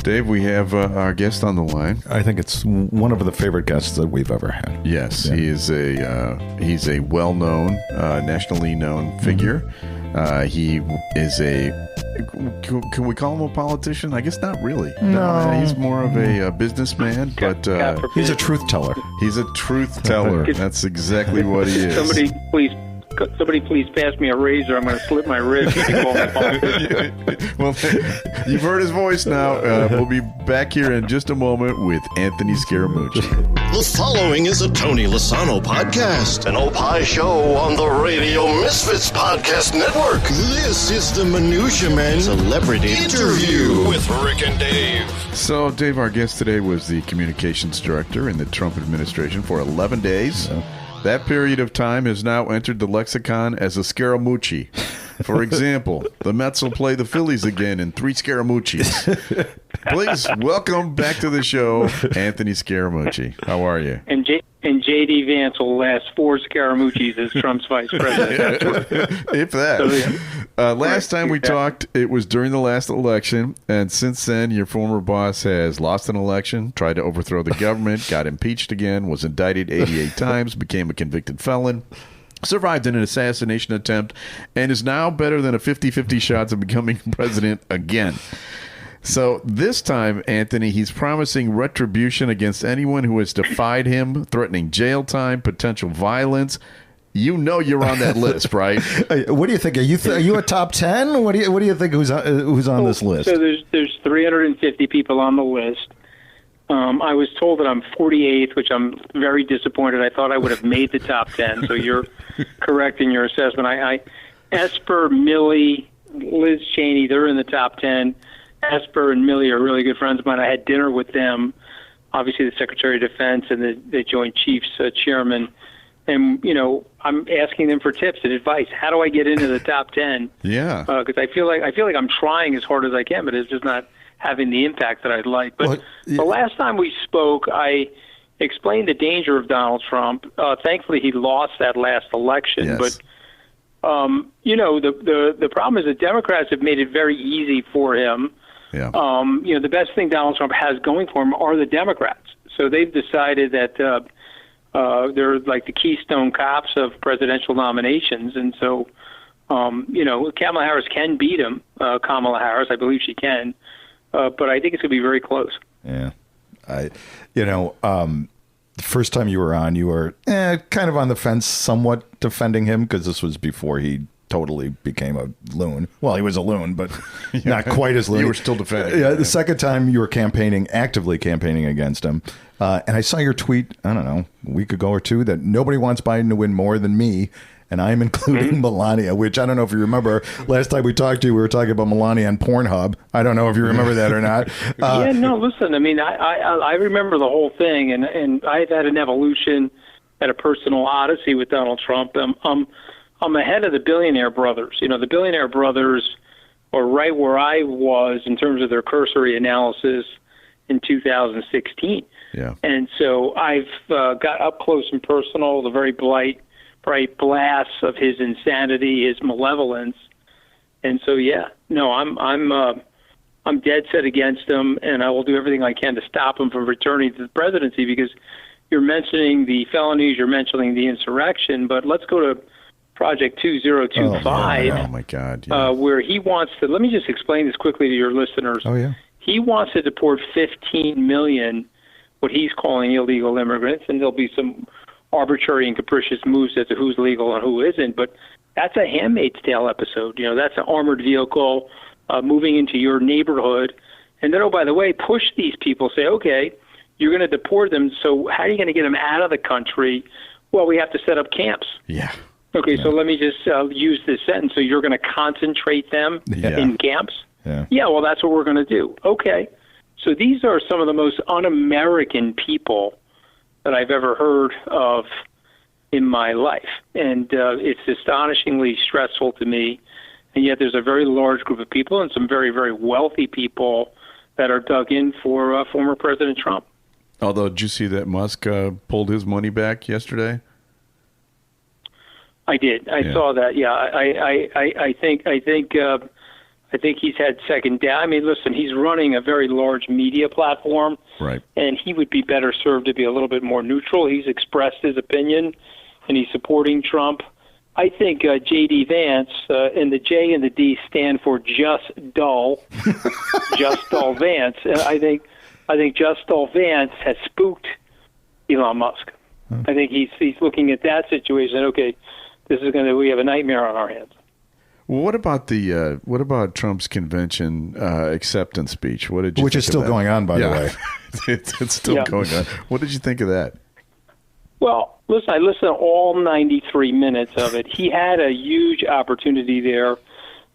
Dave, we have our guest on the line. I think it's one of the favorite guests that we've ever had. Yes, yeah. He's a well-known, nationally known figure. He is can we call him a politician? I guess not really. No. He's more of a businessman, but he's a truth teller. He's a truth teller. That's exactly what he is. Somebody please pass me a razor. I'm going to slit my wrist. Well, you've heard his voice now. We'll be back here in just a moment with Anthony Scaramucci. The following is a Tony Lasano podcast, an Opie show on the Radio Misfits Podcast Network. This is the Minutia Men Celebrity Interview with Rick and Dave. So, Dave, our guest today was the communications director in the Trump administration for 11 days. Yeah. That period of time has now entered the lexicon as a Scaramucci. For example, the Mets will play the Phillies again in 3 Scaramuccis. Please welcome back to the show, Anthony Scaramucci. How are you? And J.D. Vance will last 4 Scaramuccis as Trump's vice president. If that. So, yeah. Last time we talked, it was during the last election, and since then, your former boss has lost an election, tried to overthrow the government, got impeached again, was indicted 88 times, became a convicted felon, survived an assassination attempt, and is now better than a 50-50 shots of becoming president again. So this time, Anthony, he's promising retribution against anyone who has defied him, threatening jail time, potential violence. You know you're on that list, right? What do you think? Are you a top 10? What do you think who's on this list? So there's 350 people on the list. I was told that I'm 48th, which I'm very disappointed. I thought I would have made the top 10. So you're correct in your assessment. Esper, Milley, Liz Cheney, they're in the top 10. Esper and Milley are really good friends of mine. I had dinner with them, obviously the Secretary of Defense and the Joint Chiefs chairman. And, I'm asking them for tips and advice. How do I get into the top 10? Yeah. Because I feel like I'm trying as hard as I can, but it's just not having the impact that I'd like. But the last time we spoke, I explained the danger of Donald Trump. Thankfully, he lost that last election. Yes. But, the problem is the Democrats have made it very easy for him. Yeah. The best thing Donald Trump has going for him are the Democrats. So they've decided that they're like the Keystone Cops of presidential nominations. And so, Kamala Harris can beat him. Kamala Harris, I believe she can. But I think it's going to be very close. Yeah. The first time you were on, you were kind of on the fence, somewhat defending him because this was before he totally became a loon. Well, he was a loon, but not quite as loon. You were still defending. Yeah, the second time you were actively campaigning against him. And I saw your tweet, I don't know, a week ago or two, that nobody wants Biden to win more than me. And I'm including Melania, which I don't know if you remember. Last time we talked to you, we were talking about Melania on Pornhub. I don't know if you remember that or not. Listen, I mean, I remember the whole thing, and I've had an evolution, had a personal odyssey with Donald Trump. I'm ahead of the billionaire brothers. The billionaire brothers are right where I was in terms of their cursory analysis in 2016. Yeah. And so I've got up close and personal, the very bright blasts of his insanity, his malevolence. And so, I'm dead set against him, and I will do everything I can to stop him from returning to the presidency, because you're mentioning the felonies, you're mentioning the insurrection, but let's go to Project 2025. Oh my God. Yeah. Where he wants to, let me just explain this quickly to your listeners. Oh, yeah. He wants to deport 15 million, what he's calling illegal immigrants, and there'll be some arbitrary and capricious moves as to who's legal and who isn't. But that's a Handmaid's Tale episode. That's an armored vehicle moving into your neighborhood. And then, oh, by the way, push these people, say, okay, you're going to deport them. So how are you going to get them out of the country? Well, we have to set up camps. Yeah. Okay, so let me just use this sentence. So you're going to concentrate them in camps? Yeah, well, that's what we're going to do. Okay. So these are some of the most un-American people that I've ever heard of in my life. And it's astonishingly stressful to me. And yet there's a very large group of people and some very, very wealthy people that are dug in for former President Trump. Although, did you see that Musk pulled his money back yesterday? I did. I saw that. Yeah, I think I think he's had second down. I mean, listen, he's running a very large media platform, Right. and he would be better served to be a little bit more neutral. He's expressed his opinion, and he's supporting Trump. I think J.D. Vance, and the J and the D stand for Just Dull, Just Dull Vance. And I think Just Dull Vance has spooked Elon Musk. I think he's looking at that situation. Okay, we have a nightmare on our hands. Well, what about Trump's convention acceptance speech? What did you Which think is still of that? going on, by the way. It's still going on. What did you think of that? Well, listen, I listened to all 93 minutes of it. He had a huge opportunity there,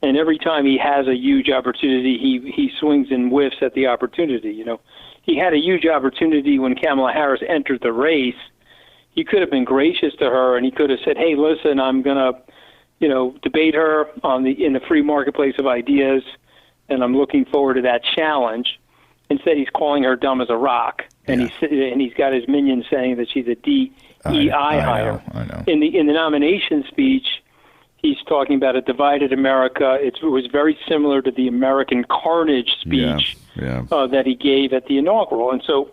and every time he has a huge opportunity, he swings and whiffs at the opportunity. You know, he had a huge opportunity when Kamala Harris entered the race. He could have been gracious to her, and he could have said, "Hey, listen, I'm gonna, debate her in the free marketplace of ideas, and I'm looking forward to that challenge." Instead, he's calling her dumb as a rock, and he's got his minions saying that she's a DEI hire. I know. In the nomination speech, he's talking about a divided America. It was very similar to the American Carnage speech that he gave at the inaugural. And so,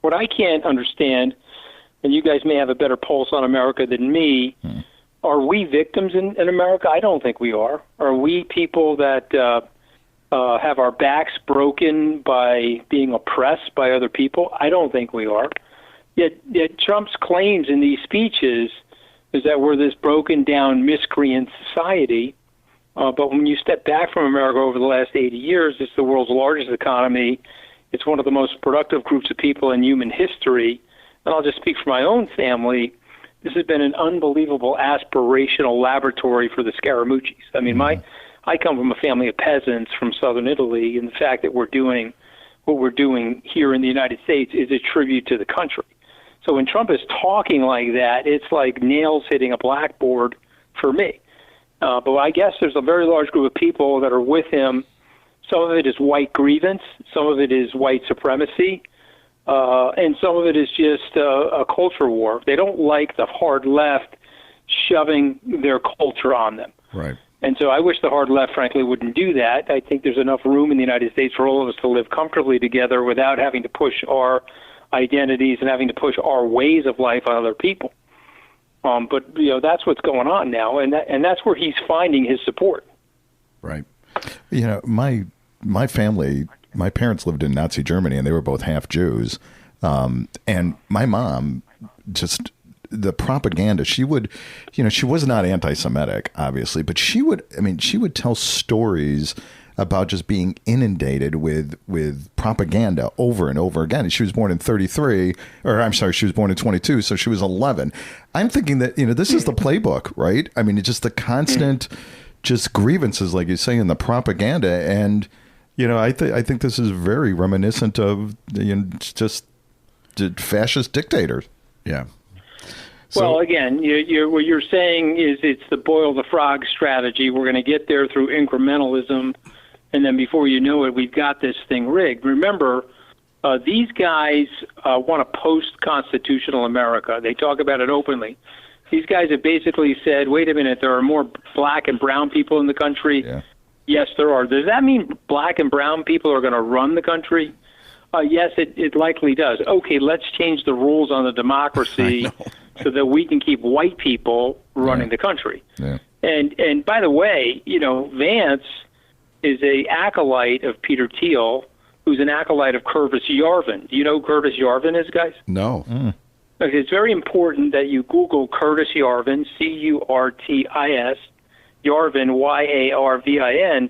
what I can't understand, and you guys may have a better pulse on America than me. Are we victims in America? I don't think we are. Are we people that have our backs broken by being oppressed by other people? I don't think we are. Yet Trump's claims in these speeches is that we're this broken down miscreant society. But when you step back from America over the last 80 years, it's the world's largest economy. It's one of the most productive groups of people in human history. And I'll just speak for my own family. This has been an unbelievable aspirational laboratory for the Scaramuccis. I mean, I come from a family of peasants from southern Italy, and the fact that we're doing what we're doing here in the United States is a tribute to the country. So when Trump is talking like that, it's like nails hitting a blackboard for me. But I guess there's a very large group of people that are with him. Some of it is white grievance, some of it is white supremacy, and some of it is just a culture war. They don't like the hard left shoving their culture on them. Right. And so I wish the hard left, frankly, wouldn't do that. I think there's enough room in the United States for all of us to live comfortably together without having to push our identities and having to push our ways of life on other people. But that's what's going on now, and that's where he's finding his support. Right. My family, my parents lived in Nazi Germany, and they were both half Jews. And my mom, just the propaganda, she would, she was not anti-Semitic, obviously, but she would tell stories about just being inundated with propaganda over and over again. And she was born in 33, or I'm sorry, she was born in 22, so she was 11. I'm thinking that, this is the playbook, right? I mean, it's just the constant just grievances, like you say, in the propaganda. And, I think this is very reminiscent of just fascist dictators. Yeah. Well, again, what you're saying is it's the boil the frog strategy. We're going to get there through incrementalism, and then before you know it, we've got this thing rigged. Remember, these guys want a post-constitutional America. They talk about it openly. These guys have basically said, wait a minute, there are more black and brown people in the country. Yeah. Yes, there are. Does that mean black and brown people are going to run the country? Yes, it likely does. Okay, let's change the rules on the democracy so that we can keep white people running the country. Yeah. And by the way, Vance is a acolyte of Peter Thiel, who's an acolyte of Curtis Yarvin. Do you know who Curtis Yarvin is, guys? No. Okay, it's very important that you Google Curtis Yarvin, Curtis, Yarvin, Yarvin.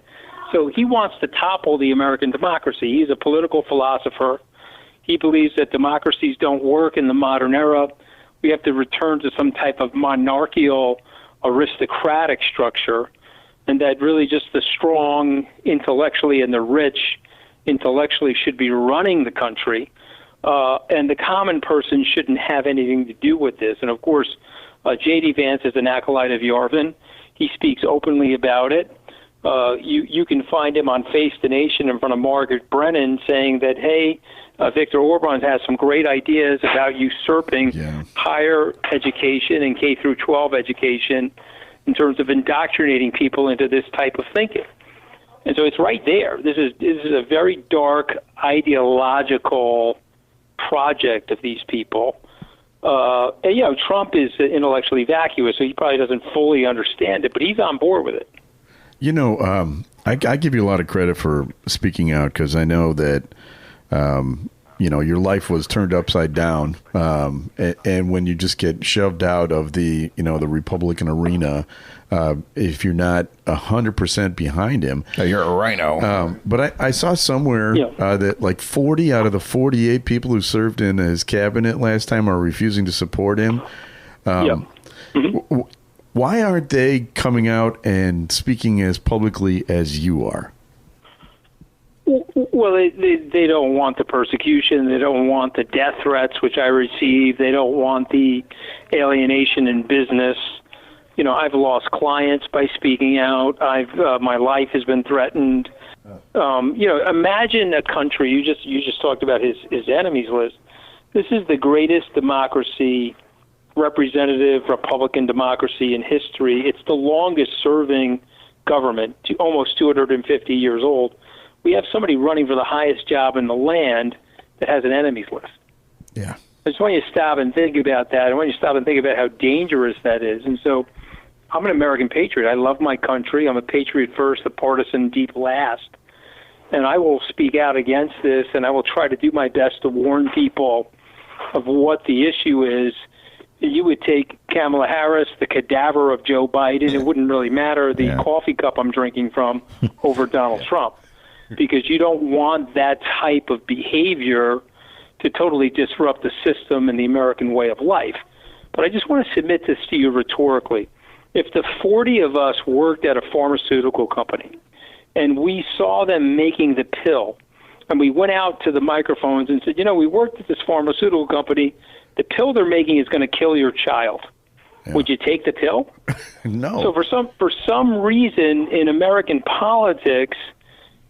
So he wants to topple the American democracy. He's a political philosopher. He believes that democracies don't work in the modern era. We have to return to some type of monarchical, aristocratic structure, and that really just the strong intellectually and the rich intellectually should be running the country, and the common person shouldn't have anything to do with this. And, of course, J.D. Vance is an acolyte of Yarvin. He speaks openly about it. You can find him on Face the Nation in front of Margaret Brennan saying that, hey, Viktor Orban has some great ideas about usurping higher education and K through 12 education in terms of indoctrinating people into this type of thinking. And so it's right there. This is a very dark ideological project of these people. And, Trump is intellectually vacuous, so he probably doesn't fully understand it, but he's on board with it. I give you a lot of credit for speaking out, because I know that, your life was turned upside down. And when you just get shoved out of the Republican arena, if you're not 100% behind him, you're a rhino. But I saw somewhere that like 40 out of the 48 people who served in his cabinet last time are refusing to support him. Why aren't they coming out and speaking as publicly as you are? Well, they don't want the persecution. They don't want the death threats, which I receive. They don't want the alienation in business. I've lost clients by speaking out. My life has been threatened. Imagine a country. You just talked about his enemies list. This is the greatest democracy, representative Republican democracy in history. It's the longest serving government, almost 250 years old. We have somebody running for the highest job in the land that has an enemies list. Yeah. I just want you to stop and think about that. I want you to stop and think about how dangerous that is. And so I'm an American patriot. I love my country. I'm a patriot first, a partisan deep last. And I will speak out against this, and I will try to do my best to warn people of what the issue is. You would take Kamala Harris, the cadaver of Joe Biden. It wouldn't really matter the coffee cup I'm drinking from over Donald Trump, because you don't want that type of behavior to totally disrupt the system and the American way of life. But I just want to submit this to you rhetorically. If the 40 of us worked at a pharmaceutical company and we saw them making the pill, and we went out to the microphones and said, we worked at this pharmaceutical company, the pill they're making is going to kill your child. Yeah. Would you take the pill? No. So for some reason in American politics,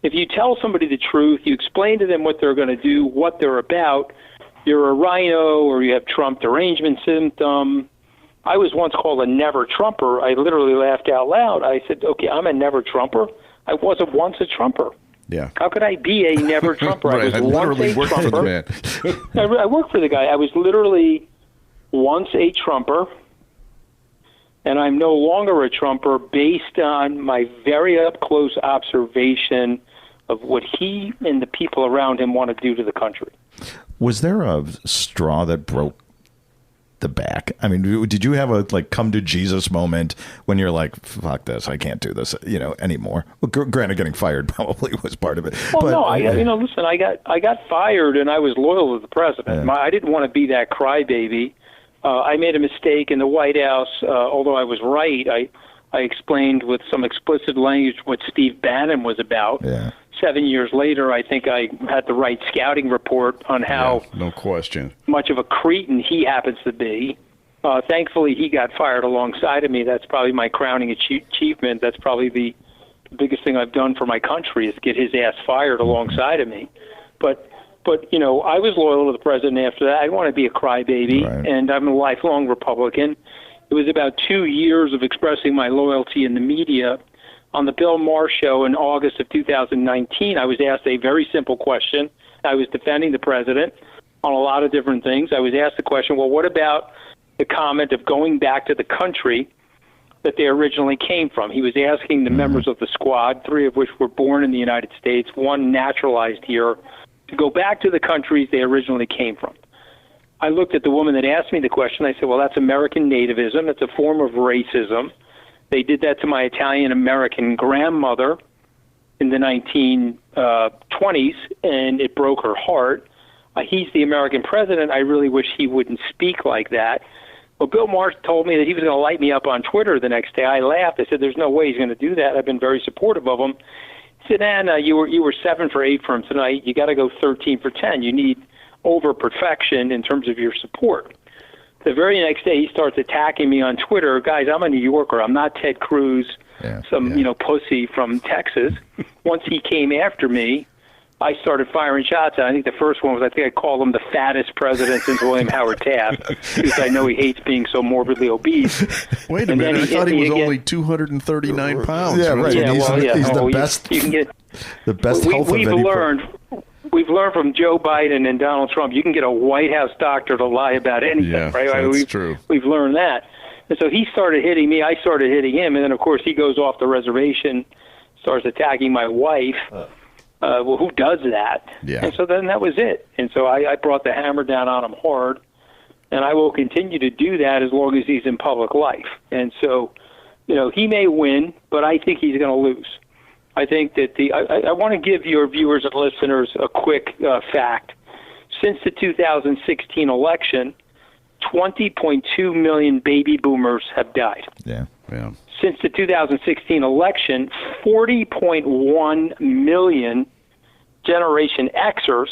if you tell somebody the truth, you explain to them what they're going to do, what they're about, you're a rhino or you have Trump derangement symptom. I was once called a never Trumper. I literally laughed out loud. I said, okay, I'm a never Trumper. I wasn't once a Trumper. Yeah. How could I be a never Trumper? Right. I was once a worked Trumper. for the man. I worked for the guy. I was literally once a Trumper, and I'm no longer a Trumper based on my very up-close observation of what he and the people around him want to do to the country. Was there a straw that broke the back? I mean, did you have a come to Jesus moment when you're like, fuck this, I can't do this, anymore? Well, granted, getting fired probably was part of it. Well, no, listen, I got fired and I was loyal to the president. I didn't want to be that crybaby. I made a mistake in the White House, although I was right. I explained with some explicit language what Steve Bannon was about. Yeah. 7 years later, I think I had the right scouting report on how no question much of a cretin he happens to be. Thankfully, he got fired alongside of me. That's probably my crowning achievement. That's probably the biggest thing I've done for my country is get his ass fired alongside of me. But I was loyal to the president after that. I didn't want to be a crybaby, and I'm a lifelong Republican. It was about 2 years of expressing my loyalty in the media. On the Bill Maher show in August of 2019, I was asked a very simple question. I was defending the president on a lot of different things. I was asked the question, well, what about the comment of going back to the country that they originally came from? He was asking the members of the squad, 3 of which were born in the United States, 1 naturalized here, to go back to the countries they originally came from. I looked at the woman that asked me the question. I said, well, that's American nativism. It's a form of racism. They did that to my Italian-American grandmother in the 1920s, and it broke her heart. He's the American president. I really wish he wouldn't speak like that. Well, Bill Maher told me that he was going to light me up on Twitter the next day. I laughed. I said, there's no way he's going to do that. I've been very supportive of him. He said, Anna, you were 7 for 8 from tonight. You got to go 13 for 10. You need over-perfection in terms of your support. The very next day, he starts attacking me on Twitter. Guys, I'm a New Yorker. I'm not Ted Cruz, some pussy from Texas. Once he came after me, I started firing shots. And I think the first one was, I think I called him the fattest president since William Howard Taft, because I know he hates being so morbidly obese. Wait a minute, I thought he was only 239 pounds. Yeah, right. Yeah, He's the best. You can get The best health of any. We've learned from Joe Biden and Donald Trump, you can get a White House doctor to lie about anything, right? That's true. We've learned that. And so he started hitting me, I started hitting him, and then, of course, he goes off the reservation, starts attacking my wife. Well, who does that? Yeah. And so then that was it. And so I brought the hammer down on him hard, and I will continue to do that as long as he's in public life. And so, he may win, but I think he's going to lose. I think that I want to give your viewers and listeners a quick fact. Since the 2016 election, 20.2 million baby boomers have died. Yeah. Since the 2016 election, 40.1 million Generation Xers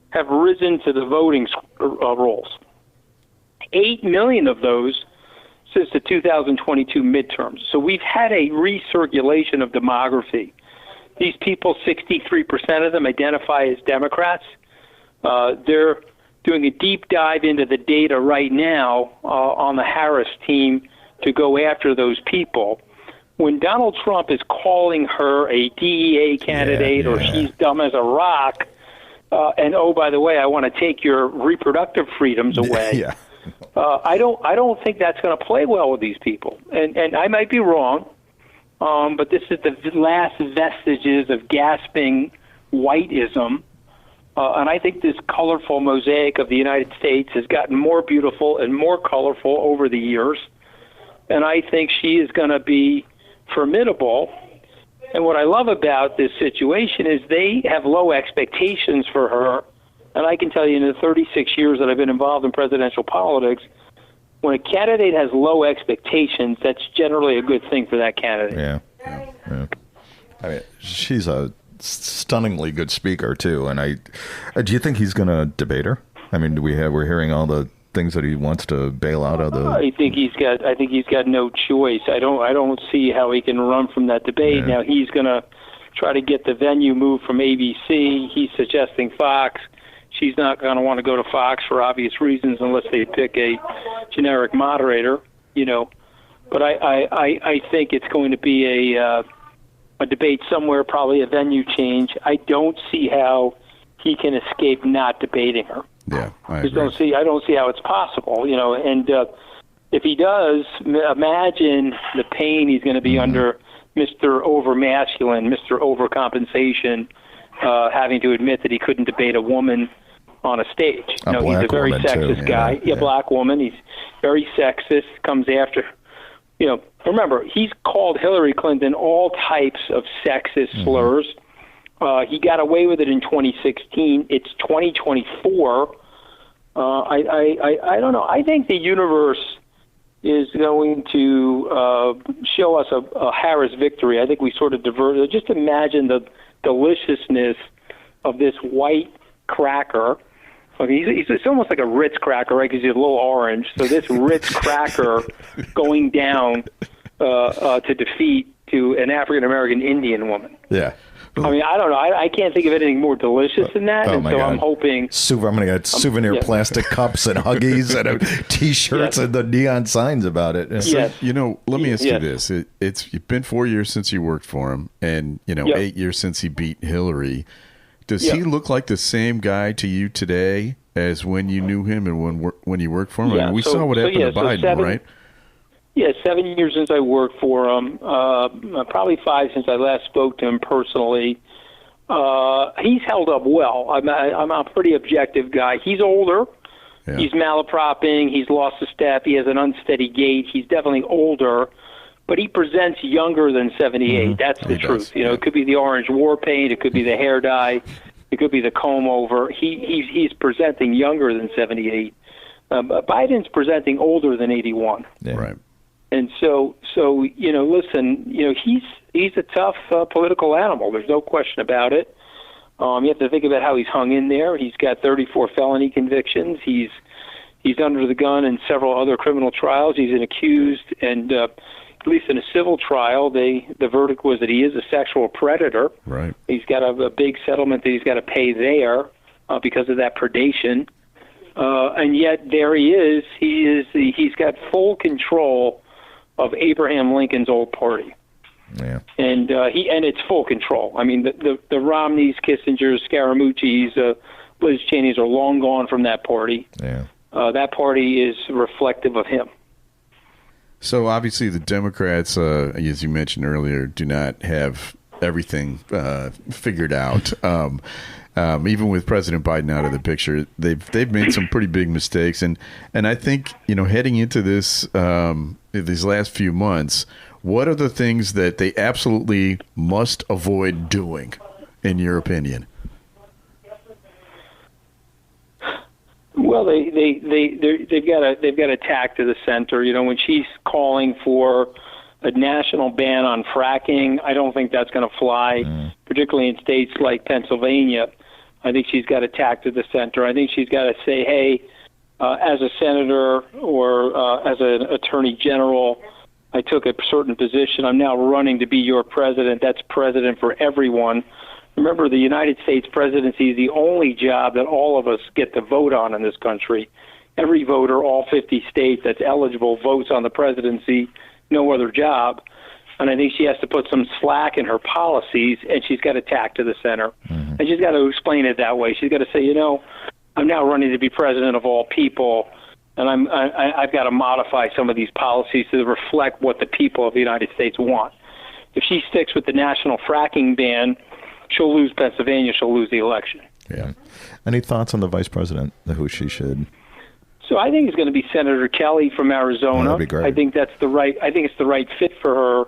have risen to the voting rolls. 8 million of those since the 2022 midterms. So we've had a recirculation of demography. These people, 63% of them identify as Democrats. They're doing a deep dive into the data right now on the Harris team to go after those people. When Donald Trump is calling her a DEA candidate or she's dumb as a rock, and oh, by the way, I want to take your reproductive freedoms away. I don't think that's going to play well with these people. And I might be wrong, but this is the last vestiges of gasping whiteism. And I think this colorful mosaic of the United States has gotten more beautiful and more colorful over the years. And I think she is going to be formidable. And what I love about this situation is they have low expectations for her. And I can tell you, in the 36 years that I've been involved in presidential politics, when a candidate has low expectations, that's generally a good thing for that candidate. Yeah. I mean, she's a stunningly good speaker too. And do you think he's going to debate her? I mean, we're hearing all the things that he wants to bail out of the. I think he's got no choice. I don't see how he can run from that debate. Now he's going to try to get the venue moved from ABC. He's suggesting Fox. She's not going to want to go to Fox for obvious reasons unless they pick a generic moderator, But I think it's going to be a debate somewhere, probably a venue change. I don't see how he can escape not debating her. Yeah, I don't see how it's possible, And if he does, imagine the pain he's going to be under, Mr. Overmasculine, Mr. Overcompensation, having to admit that he couldn't debate a woman on a stage. He's a very sexist guy. Yeah, black woman. He's very sexist. Comes after. Remember, he's called Hillary Clinton all types of sexist slurs. He got away with it in 2016. It's 2024. I don't know. I think the universe is going to show us a Harris victory. I think we sort of diverted. Just imagine the deliciousness of this white cracker. It's almost like a Ritz cracker, right? Because he's a little orange. So this Ritz cracker going down to defeat to an African American Indian woman. Yeah. I mean, I don't know. I can't think of anything more delicious than that. And so God. I'm hoping. I'm going to get souvenir plastic cups and Huggies and T-shirts and the neon signs about it. Yes. Let me ask you this. It's been 4 years since you worked for him and, 8 years since he beat Hillary. Does he look like the same guy to you today as when you knew him and when you worked for him? I mean, we saw what happened to Biden, right? Yeah, 7 years since I worked for him, probably 5 since I last spoke to him personally. He's held up well. I'm a pretty objective guy. He's older. Yeah. He's malapropping. He's lost a step. He has an unsteady gait. He's definitely older, but he presents younger than 78. That's the truth. It could be the orange war paint. It could be the hair dye. It could be the comb over. He's presenting younger than 78. Biden's presenting older than 81. Yeah. Right. And so listen, he's a tough political animal. There's no question about it. You have to think about how he's hung in there. He's got 34 felony convictions. He's under the gun in several other criminal trials. He's an accused, and at least in a civil trial, the verdict was that he is a sexual predator. Right. He's got a big settlement that he's got to pay there because of that predation. And yet there he is. He's got full control of Abraham Lincoln's old party. Yeah. And it's full control. I mean, the Romneys, Kissingers, Scaramucci's, Liz Cheney's are long gone from that party. Yeah. That party is reflective of him. So obviously the Democrats, as you mentioned earlier, do not have everything figured out. Even with President Biden out of the picture, they've made some pretty big mistakes, and I think heading into this these last few months, what are the things that they absolutely must avoid doing, in your opinion? Well, they've got a tack to the center. When she's calling for a national ban on fracking, I don't think that's going to fly, particularly in states like Pennsylvania. I think she's got a tack to the center. I think she's got to say, hey, as a senator or as an attorney general, I took a certain position. I'm now running to be your president. That's president for everyone. Remember, the United States presidency is the only job that all of us get to vote on in this country. Every voter, all 50 states that's eligible, votes on the presidency, no other job. And I think she has to put some slack in her policies, and she's got to tack to the center. Mm-hmm. And she's got to explain it that way. She's got to say, I'm now running to be president of all people, and I've got to modify some of these policies to reflect what the people of the United States want. If she sticks with the national fracking ban, she'll lose Pennsylvania. She'll lose the election. Yeah. Any thoughts on the vice president, who she should? So I think it's going to be Senator Kelly from Arizona. That'd be great. I think it's the right fit for her.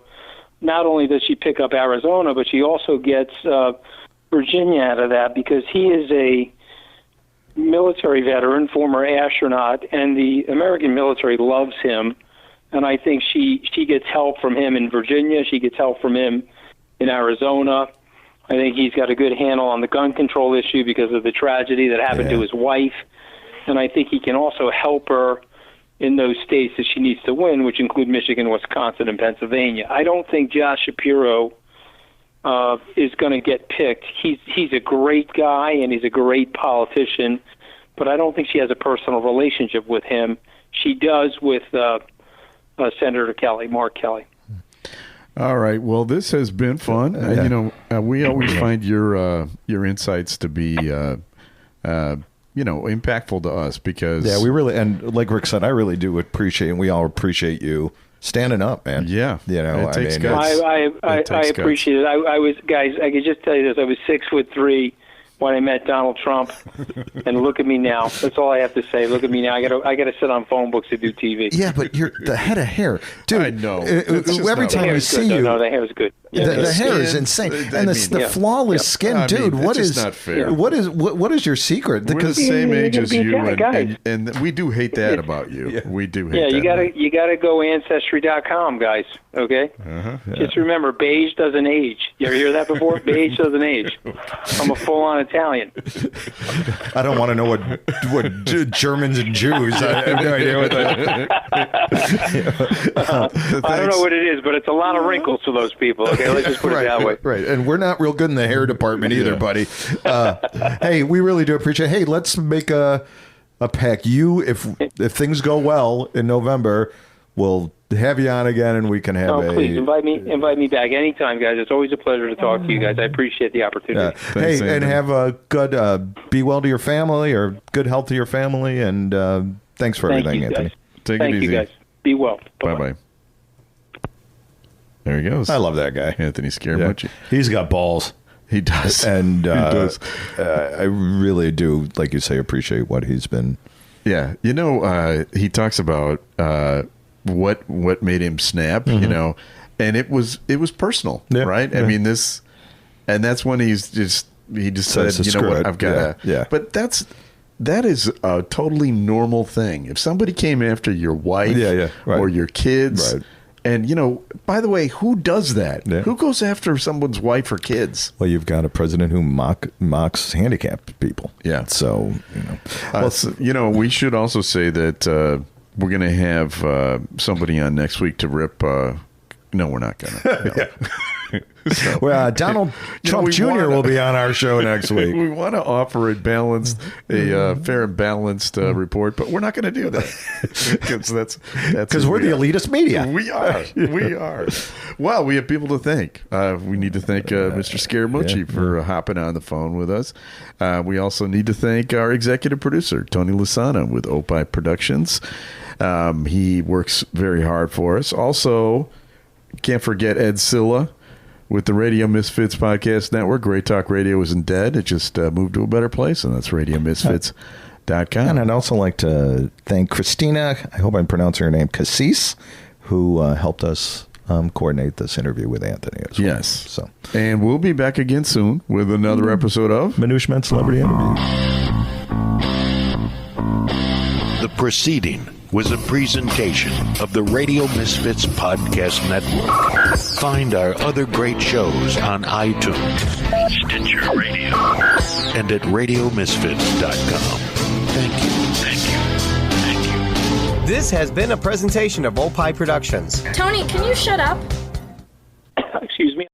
Not only does she pick up Arizona, but she also gets Virginia out of that because he is a military veteran, former astronaut, and the American military loves him. And I think she gets help from him in Virginia. She gets help from him in Arizona. I think he's got a good handle on the gun control issue because of the tragedy that happened to his wife. And I think he can also help her in those states that she needs to win, which include Michigan, Wisconsin, and Pennsylvania. I don't think Josh Shapiro is going to get picked. He's a great guy and he's a great politician, but I don't think she has a personal relationship with him. She does with Senator Kelly, Mark Kelly. All right. Well, this has been fun. We always find your insights to be impactful to us because we really, and like Rick said, I really do appreciate, and we all appreciate you standing up, man. Yeah, I appreciate it. I could just tell you this: I was 6'3" when I met Donald Trump, and look at me now. That's all I have to say. Look at me now. I got to sit on phone books to do TV. Yeah, but you're the head of hair, dude. I know. Every time I see you, the hair is good. Yeah, the hair is insane, and the flawless skin, dude. What is not fair? What is your secret? We're the same age as you, and we do hate that about you. Yeah. We do hate that. Yeah, you gotta go Ancestry.com, guys. Okay. Just remember, beige doesn't age. You ever hear that before? Beige doesn't age. I'm a full-on Italian. I don't want to know what Germans and Jews. I have no idea what that. I don't know what it is, but it's a lot of wrinkles for those people. Okay, let's just put it that way. Right, and we're not real good in the hair department either, buddy. Hey, we really do appreciate it. Hey, let's make a pact. If things go well in November, we'll have you on again, and we can have please invite me back anytime, guys. It's always a pleasure to talk to you guys. I appreciate the opportunity. Thanks, and have a good be well to your family, or good health to your family, and thanks for everything, Anthony. Take it easy. Thank you, guys. Be well. Bye-bye. There he goes. I love that guy, Anthony Scaramucci. Yeah. He's got balls. He does, and he does. I really do, like you say, appreciate what he's been. Yeah, he talks about what made him snap, and it was personal, right? Yeah. I mean, and that's when he just said, you know what, I've got to. Yeah. But that is a totally normal thing. If somebody came after your wife or your kids. Right. And, by the way, who does that? Yeah. Who goes after someone's wife or kids? Well, you've got a president who mocks handicapped people. Yeah. So, we should also say that we're going to have somebody on next week to rip No, we're not going to. So, well, Donald Trump Jr. will be on our show next week. We want to offer a fair and balanced report, but we're not going to do that because we're the elitist media. We are. Well, we have people to thank. We need to thank Mr. Scaramucci for hopping on the phone with us. We also need to thank our executive producer, Tony Lasana, with Opie Productions. He works very hard for us. Also, can't forget Ed Silla with the Radio Misfits Podcast Network. Great Talk Radio isn't dead. It just moved to a better place, and that's radiomisfits.com. And I'd also like to thank Christina, I hope I'm pronouncing her name, Cassis, who helped us coordinate this interview with Anthony as well. Yes. So, and we'll be back again soon with another episode of Minutia Men Celebrity Interview. The proceeding was a presentation of the Radio Misfits Podcast Network. Find our other great shows on iTunes, Stitcher Radio, and at radiomisfits.com. Thank you. This has been a presentation of Opie Productions. Tony, can you shut up? Excuse me.